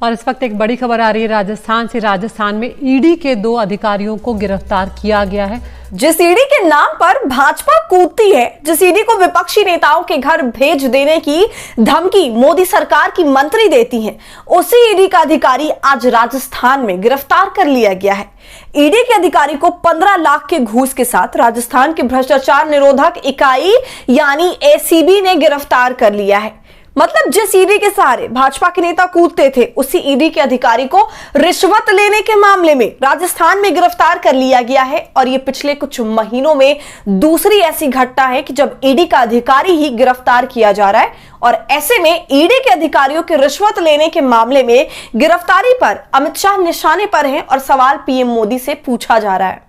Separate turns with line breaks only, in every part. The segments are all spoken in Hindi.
और इस वक्त एक बड़ी खबर आ रही है राजस्थान से। राजस्थान में ईडी के 2 अधिकारियों को गिरफ्तार किया गया है।
जिस ईडी के नाम पर भाजपा कूदती है, जिस ईडी को विपक्षी नेताओं के घर भेज देने की धमकी मोदी सरकार की मंत्री देती है, उसी ईडी का अधिकारी आज राजस्थान में गिरफ्तार कर लिया गया है। ईडी के अधिकारी को 15 लाख के घूस के साथ राजस्थान की भ्रष्टाचार निरोधक इकाई यानी एसीबी ने गिरफ्तार कर लिया है। मतलब जिस ईडी के सहारे भाजपा के नेता कूदते थे, उसी ईडी के अधिकारी को रिश्वत लेने के मामले में राजस्थान में गिरफ्तार कर लिया गया है। और ये पिछले कुछ महीनों में दूसरी ऐसी घटना है कि जब ईडी का अधिकारी ही गिरफ्तार किया जा रहा है। और ऐसे में ईडी के अधिकारियों के रिश्वत लेने के मामले में गिरफ्तारी पर अमित शाह निशाने पर हैं और सवाल पीएम मोदी से पूछा जा रहा है।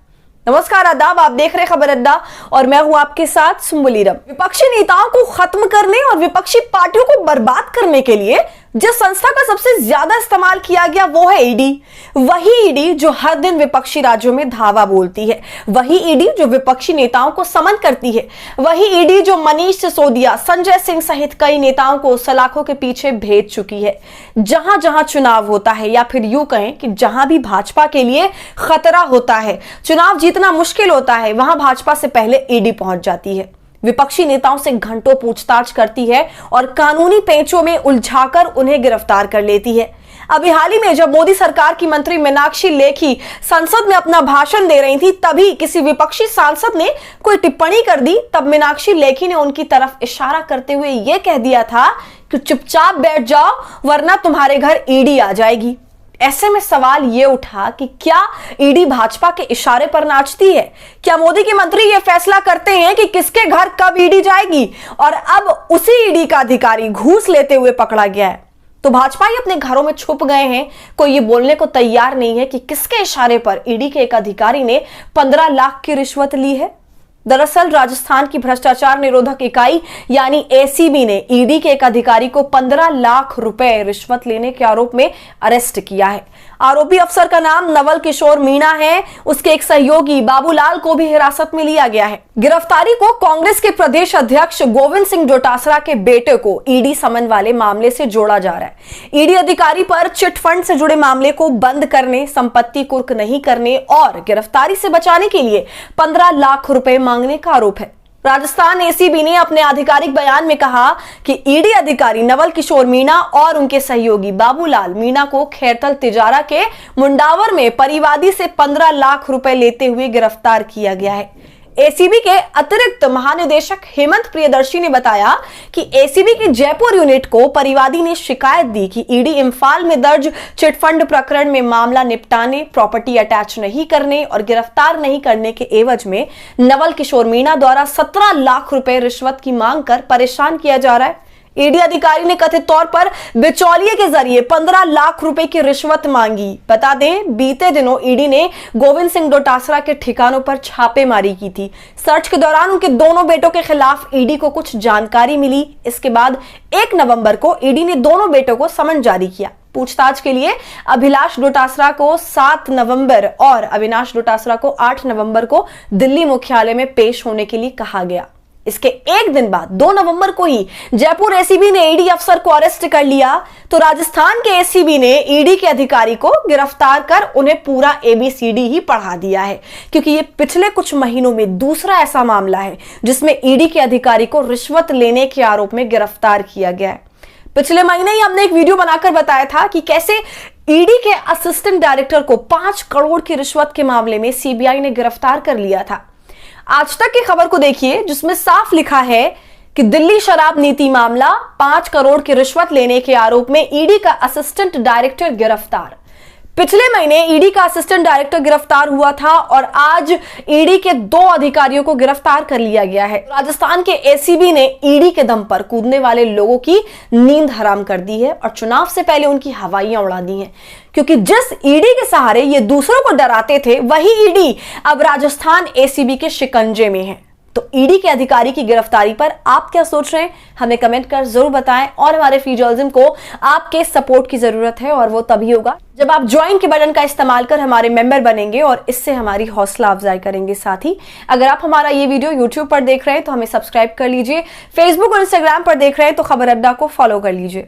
नमस्कार, आदाब, आप देख रहे खबर अड्डा और मैं हूं आपके साथ सुम्बुलीरम। विपक्षी नेताओं को खत्म करने और विपक्षी पार्टियों को बर्बाद करने के लिए जिस संस्था का सबसे ज्यादा इस्तेमाल किया गया वो है ईडी। वही ईडी जो हर दिन विपक्षी राज्यों में धावा बोलती है, वही ईडी जो विपक्षी नेताओं को समन करती है, वही ईडी जो मनीष सिसोदिया, संजय सिंह सहित कई नेताओं को सलाखों के पीछे भेज चुकी है। जहां जहां चुनाव होता है, या फिर यूं कहें कि जहां भी भाजपा के लिए खतरा होता है, चुनाव जीतना मुश्किल होता है, वहां भाजपा से पहले ईडी पहुंच जाती है। विपक्षी नेताओं से घंटों पूछताछ करती है और कानूनी पेंचों में उलझाकर उन्हें गिरफ्तार कर लेती है। अभी हाल ही में जब मोदी सरकार की मंत्री मीनाक्षी लेखी संसद में अपना भाषण दे रही थी, तभी किसी विपक्षी सांसद ने कोई टिप्पणी कर दी। तब मीनाक्षी लेखी ने उनकी तरफ इशारा करते हुए यह कह दिया था कि चुपचाप बैठ जाओ वरना तुम्हारे घर ईडी आ जाएगी। ऐसे में सवाल यह उठा कि क्या ईडी भाजपा के इशारे पर नाचती है? क्या मोदी के मंत्री यह फैसला करते हैं कि किसके घर कब ईडी जाएगी? और अब उसी ईडी का अधिकारी घूस लेते हुए पकड़ा गया है। तो भाजपा ही अपने घरों में छुप गए हैं। कोई ये बोलने को तैयार नहीं है कि किसके इशारे पर ईडी के एक अधिकारी ने 15 लाख की रिश्वत ली है। दरअसल राजस्थान की भ्रष्टाचार निरोधक इकाई यानी एसीबी ने ईडी के एक अधिकारी को 15 लाख रुपए रिश्वत लेने के आरोप में अरेस्ट किया है। आरोपी अफसर का नाम नवल किशोर मीणा है। उसके एक सहयोगी बाबूलाल को भी हिरासत में लिया गया है। गिरफ्तारी को कांग्रेस के प्रदेश अध्यक्ष गोविंद सिंह डोटासरा के बेटे को ईडी समन वाले मामले से जोड़ा जा रहा है। ईडी अधिकारी पर चिट फंड से जुड़े मामले को बंद करने, संपत्ति कुर्क नहीं करने और गिरफ्तारी से बचाने के लिए 15 लाख रुपए मांगने का आरोप है। राजस्थान एसीबी ने अपने आधिकारिक बयान में कहा कि ईडी अधिकारी नवल किशोर मीणा और उनके सहयोगी बाबूलाल मीणा को खैरथल तिजारा के मुंडावर में परिवादी से 15 लाख रुपए लेते हुए गिरफ्तार किया गया है। एसीबी के अतिरिक्त महानिदेशक हेमंत प्रियदर्शी ने बताया कि एसीबी की जयपुर यूनिट को परिवादी ने शिकायत दी कि ईडी इंफाल में दर्ज चिटफंड प्रकरण में मामला निपटाने, प्रॉपर्टी अटैच नहीं करने और गिरफ्तार नहीं करने के एवज में नवल किशोर मीणा द्वारा 17 लाख रुपए रिश्वत की मांग कर परेशान किया जा रहा है। ईडी अधिकारी ने कथित तौर पर बिचौलिए के जरिए 15 लाख रुपए की रिश्वत मांगी। बता दें, बीते दिनों ईडी ने गोविंद सिंह डोटासरा के ठिकानों पर छापेमारी की थी। सर्च के दौरान उनके दोनों बेटों के खिलाफ ईडी को कुछ जानकारी मिली। इसके बाद 1 नवंबर को ईडी ने दोनों बेटों को समन जारी किया। पूछताछ के लिए अभिलाष डोटासरा को 7 नवंबर और अविनाश डोटासरा को 8 नवंबर को दिल्ली मुख्यालय में पेश होने के लिए कहा गया। इसके एक दिन बाद 2 नवंबर को ही जयपुर एसीबी ने ईडी अफसर को अरेस्ट कर लिया। तो राजस्थान के एसीबी ने ईडी के अधिकारी को गिरफ्तार कर उन्हें पूरा एबीसीडी ही पढ़ा दिया है, क्योंकि ये पिछले कुछ महीनों में दूसरा ऐसा मामला है जिसमें ईडी के अधिकारी को रिश्वत लेने के आरोप में गिरफ्तार किया गया है। पिछले महीने ही हमने एक वीडियो बनाकर बताया था कि कैसे ईडी के असिस्टेंट डायरेक्टर को 5 करोड़ की रिश्वत के मामले में सीबीआई ने गिरफ्तार कर लिया था। आज तक की खबर को देखिए, जिसमें साफ लिखा है कि दिल्ली शराब नीति मामला, 5 करोड़ की रिश्वत लेने के आरोप में ईडी का असिस्टेंट डायरेक्टर गिरफ्तार। पिछले महीने ईडी का असिस्टेंट डायरेक्टर गिरफ्तार हुआ था और आज ईडी के 2 अधिकारियों को गिरफ्तार कर लिया गया है। राजस्थान के एसीबी ने ईडी के दम पर कूदने वाले लोगों की नींद हराम कर दी है और चुनाव से पहले उनकी हवाइयां उड़ा दी हैं, क्योंकि जिस ईडी के सहारे ये दूसरों को डराते थे, वही ईडी अब राजस्थान एसीबी के शिकंजे में है। तो ईडी के अधिकारी की गिरफ्तारी पर आप क्या सोच रहे हैं, हमें कमेंट कर जरूर बताएं। और हमारे फ्री जर्नलिज्म को आपके सपोर्ट की जरूरत है और वो तभी होगा जब आप ज्वाइन के बटन का इस्तेमाल कर हमारे मेंबर बनेंगे और इससे हमारी हौसला अफजाई करेंगे। साथ ही अगर आप हमारा ये वीडियो यूट्यूब पर देख रहे हैं तो हमें सब्सक्राइब कर लीजिए, फेसबुक और इंस्टाग्राम पर देख रहे हैं तो खबर अड्डा को फॉलो कर लीजिए।